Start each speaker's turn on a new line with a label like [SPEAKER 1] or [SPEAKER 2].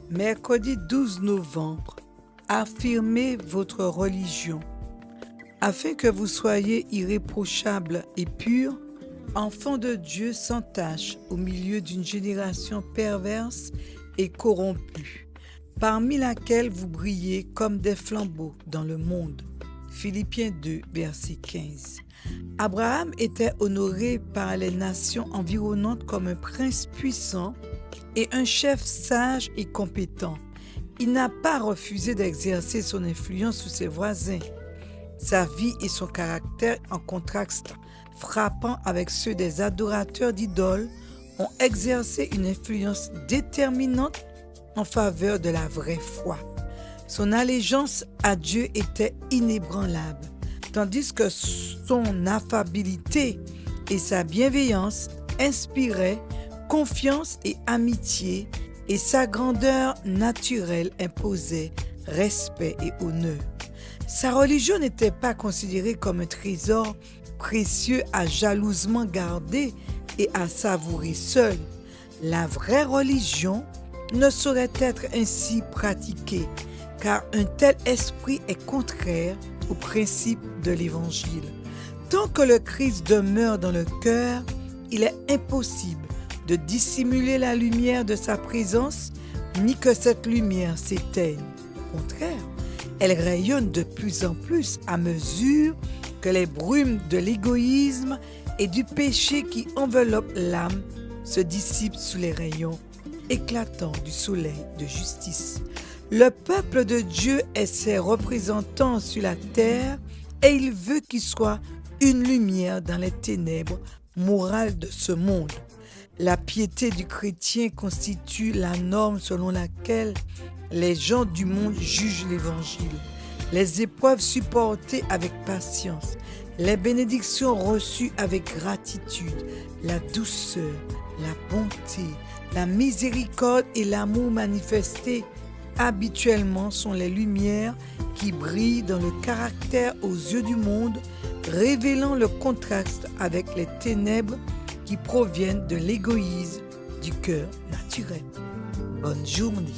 [SPEAKER 1] Mercredi 12 novembre, affirmez votre religion. Afin que vous soyez irréprochables et purs, enfants de Dieu sans tache au milieu d'une génération perverse et corrompue, parmi laquelle vous brillez comme des flambeaux dans le monde. Philippiens 2, verset 15. Abraham était honoré par les nations environnantes comme un prince puissant et un chef sage et compétent. Il n'a pas refusé d'exercer son influence sur ses voisins. Sa vie et son caractère, en contraste frappant avec ceux des adorateurs d'idoles, ont exercé une influence déterminante en faveur de la vraie foi. Son allégeance à Dieu était inébranlable, tandis que son affabilité et sa bienveillance inspiraient confiance et amitié, et sa grandeur naturelle imposait respect et honneur. Sa religion n'était pas considérée comme un trésor précieux à jalousement garder et à savourer seul. La vraie religion ne saurait être ainsi pratiquée, car un tel esprit est contraire au principe de l'Évangile. Tant que le Christ demeure dans le cœur, il est impossible de dissimuler la lumière de sa présence, ni que cette lumière s'éteigne. Au contraire, elle rayonne de plus en plus à mesure que les brumes de l'égoïsme et du péché qui enveloppent l'âme se dissipent sous les rayons éclatants du soleil de justice. Le peuple de Dieu est ses représentants sur la terre et il veut qu'il soit une lumière dans les ténèbres morales de ce monde. La piété du chrétien constitue la norme selon laquelle les gens du monde jugent l'Évangile. Les épreuves supportées avec patience, les bénédictions reçues avec gratitude, la douceur, la bonté, la miséricorde et l'amour manifestés habituellement sont les lumières qui brillent dans le caractère aux yeux du monde, révélant le contraste avec les ténèbres qui proviennent de l'égoïsme du cœur naturel. Bonne journée.